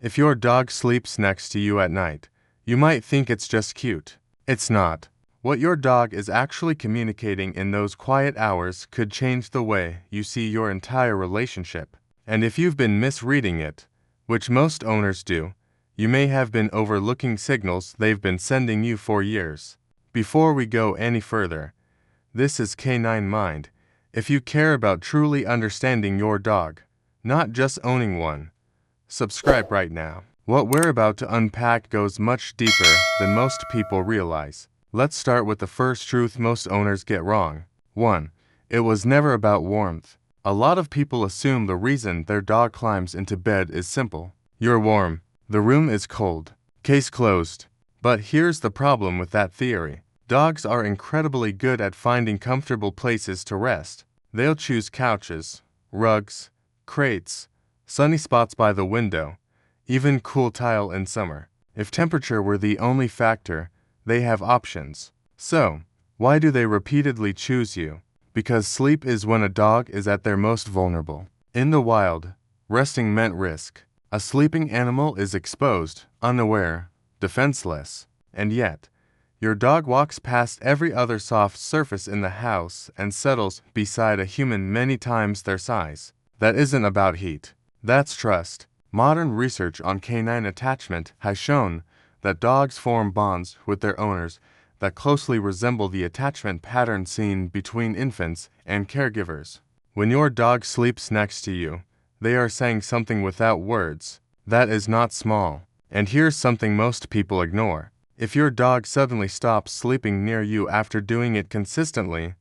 If your dog sleeps next to you at night, you might think it's just cute. It's not. What your dog is actually communicating in those quiet hours could change the way you see your entire relationship. And if you've been misreading it, which most owners do, you may have been overlooking signals they've been sending you for years. Before we go any further, this is Canine Mind. If you care about truly understanding your dog, not just owning one, subscribe right now. What we're about to unpack goes much deeper than most people realize. Let's start with the first truth most owners get wrong. 1. It was never about warmth. A lot of people assume the reason their dog climbs into bed is simple. You're warm. The room is cold. Case closed. But here's the problem with that theory. Dogs are incredibly good at finding comfortable places to rest. They'll choose couches, rugs, crates, sunny spots by the window, even cool tile in summer. If temperature were the only factor, they have options. So, why do they repeatedly choose you? Because sleep is when a dog is at their most vulnerable. In the wild, resting meant risk. A sleeping animal is exposed, unaware, defenseless, and yet, your dog walks past every other soft surface in the house and settles beside a human many times their size. That isn't about heat. That's trust. Modern research on canine attachment has shown that dogs form bonds with their owners that closely resemble the attachment pattern seen between infants and caregivers. When your dog sleeps next to you, they are saying something without words. That is not small. And here's something most people ignore. If your dog suddenly stops sleeping near you after doing it consistently,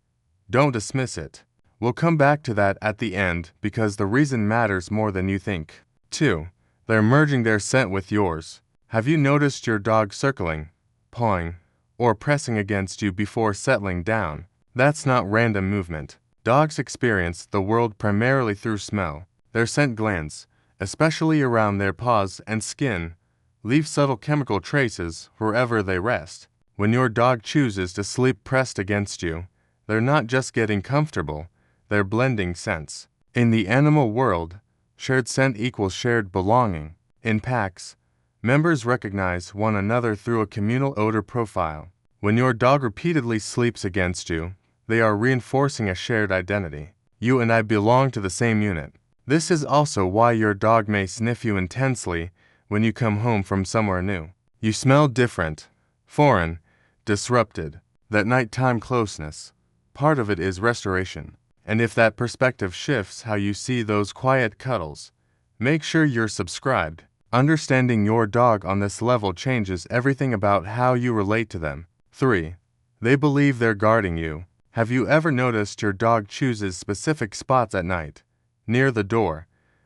don't dismiss it. We'll come back to that at the end because the reason matters more than you think. 2. They're merging their scent with yours. Have you noticed your dog circling, pawing, or pressing against you before settling down? That's not random movement. Dogs experience the world primarily through smell. Their scent glands, especially around their paws and skin, leave subtle chemical traces wherever they rest. When your dog chooses to sleep pressed against you, they're not just getting comfortable, they're blending scents. In the animal world, shared scent equals shared belonging. In packs, members recognize one another through a communal odor profile. When your dog repeatedly sleeps against you, they are reinforcing a shared identity. You and I belong to the same unit. This is also why your dog may sniff you intensely when you come home from somewhere new. You smell different, foreign, disrupted. That nighttime closeness, part of it is restoration. And if that perspective shifts how you see those quiet cuddles, make sure you're subscribed. Understanding your dog on this level changes everything about how you relate to them. 3. They believe they're guarding you. Have you ever noticed your dog chooses specific spots at night? Near the door,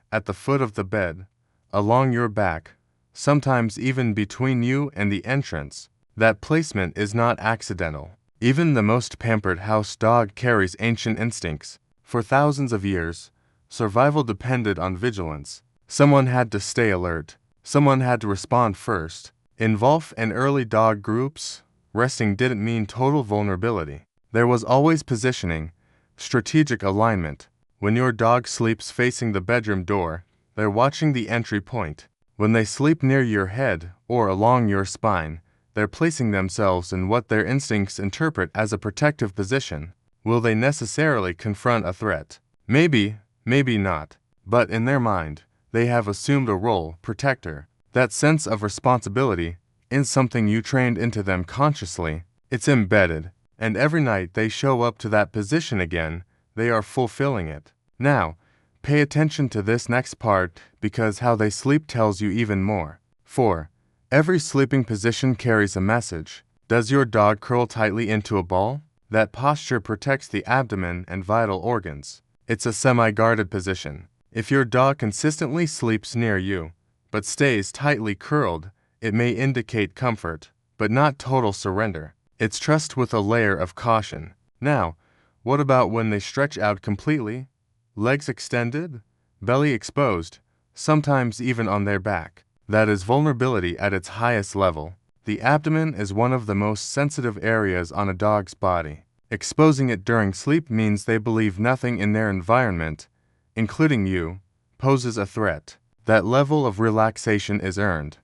at the foot of the bed, along your back, sometimes even between you and the entrance. That placement is not accidental. Even the most pampered house dog carries ancient instincts. For thousands of years, survival depended on vigilance. Someone had to stay alert. Someone had to respond first. In Wolf and early dog groups, resting didn't mean total vulnerability. There was always positioning, strategic alignment. When your dog sleeps facing the bedroom door, they're watching the entry point. When they sleep near your head or along your spine, they're placing themselves in what their instincts interpret as a protective position. Will they necessarily confront a threat? Maybe, maybe not. But in their mind, they have assumed a role, protector. That sense of responsibility isn't something you trained into them consciously. It's embedded. And every night they show up to that position again, they are fulfilling it. Now, pay attention to this next part because how they sleep tells you even more. 4. Every sleeping position carries a message. Does your dog curl tightly into a ball? That posture protects the abdomen and vital organs. It's a semi-guarded position. If your dog consistently sleeps near you, but stays tightly curled, it may indicate comfort, but not total surrender. It's trust with a layer of caution. Now, what about when they stretch out completely? Legs extended, belly exposed, sometimes even on their back. That is vulnerability at its highest level. The abdomen is one of the most sensitive areas on a dog's body. Exposing it during sleep means they believe nothing in their environment, including you, poses a threat. That level of relaxation is earned.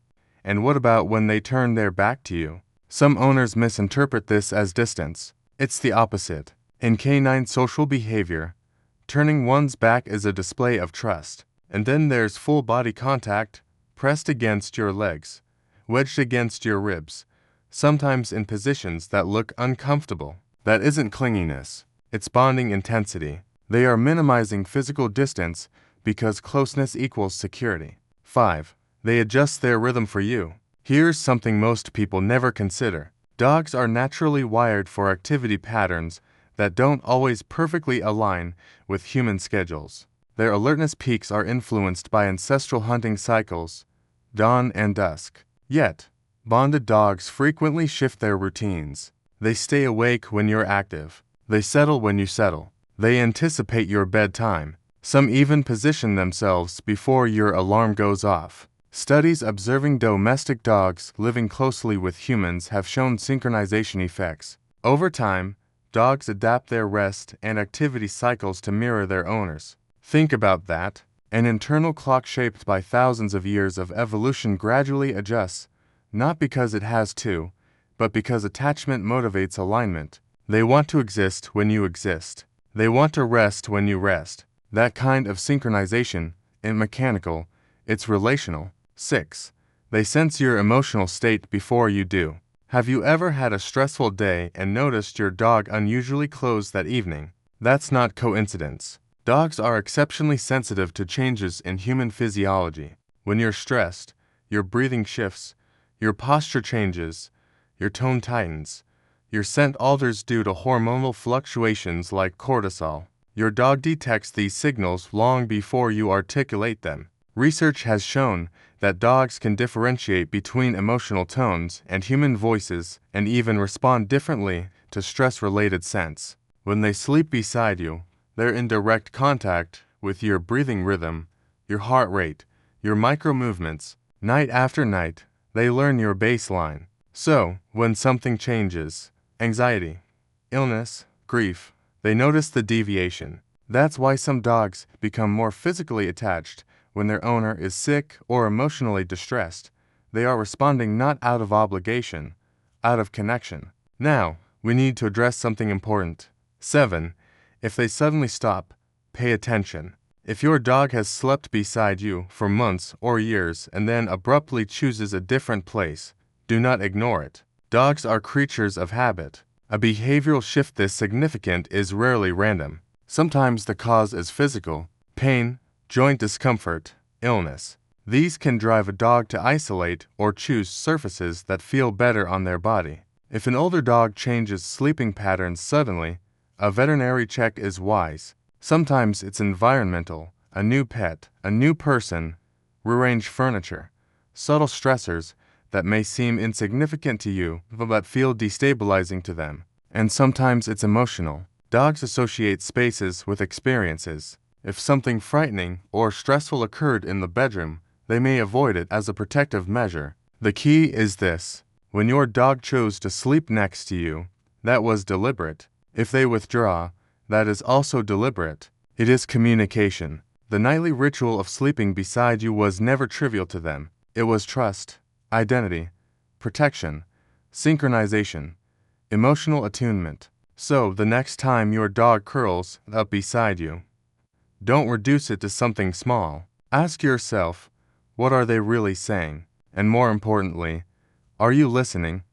And what about when they turn their back to you? Some owners misinterpret this as distance. It's the opposite. In canine social behavior, turning one's back is a display of trust. And then there's full body contact, pressed against your legs, wedged against your ribs, sometimes in positions that look uncomfortable. That isn't clinginess, it's bonding intensity. They are minimizing physical distance because closeness equals security. 5. They adjust their rhythm for you. Here's something most people never consider. Dogs are naturally wired for activity patterns that don't always perfectly align with human schedules. Their alertness peaks are influenced by ancestral hunting cycles, dawn and dusk. Yet, bonded dogs frequently shift their routines. They stay awake when you're active. They settle when you settle. They anticipate your bedtime. Some even position themselves before your alarm goes off. Studies observing domestic dogs living closely with humans have shown synchronization effects. Over time, dogs adapt their rest and activity cycles to mirror their owners. Think about that. An internal clock shaped by thousands of years of evolution gradually adjusts, not because it has to, but because attachment motivates alignment. They want to exist when you exist. They want to rest when you rest. That kind of synchronization isn't mechanical, it's relational. 6. They sense your emotional state before you do. Have you ever had a stressful day and noticed your dog unusually close that evening? That's not coincidence. Dogs are exceptionally sensitive to changes in human physiology. When you're stressed, your breathing shifts, your posture changes, your tone tightens, your scent alters due to hormonal fluctuations like cortisol. Your dog detects these signals long before you articulate them. Research has shown that dogs can differentiate between emotional tones and human voices and even respond differently to stress-related scents. When they sleep beside you, they're in direct contact with your breathing rhythm, your heart rate, your micro-movements. Night after night, they learn your baseline. So, when something changes, anxiety, illness, grief, they notice the deviation. That's why some dogs become more physically attached when their owner is sick or emotionally distressed. They are responding not out of obligation, out of connection. Now, we need to address something important. 7. If they suddenly stop, pay attention. If your dog has slept beside you for months or years and then abruptly chooses a different place, do not ignore it. Dogs are creatures of habit. A behavioral shift this significant is rarely random. Sometimes the cause is physical, pain, joint discomfort, illness. These can drive a dog to isolate or choose surfaces that feel better on their body. If an older dog changes sleeping patterns suddenly, a veterinary check is wise. Sometimes it's environmental, a new pet, a new person, rearrange furniture, subtle stressors that may seem insignificant to you but feel destabilizing to them. And sometimes it's emotional. Dogs associate spaces with experiences. If something frightening or stressful occurred in the bedroom, they may avoid it as a protective measure. The key is this: when your dog chose to sleep next to you, that was deliberate. If they withdraw, that is also deliberate. It is communication. The nightly ritual of sleeping beside you was never trivial to them. It was trust, identity, protection, synchronization, emotional attunement. So, the next time your dog curls up beside you, don't reduce it to something small. Ask yourself, what are they really saying? And more importantly, are you listening?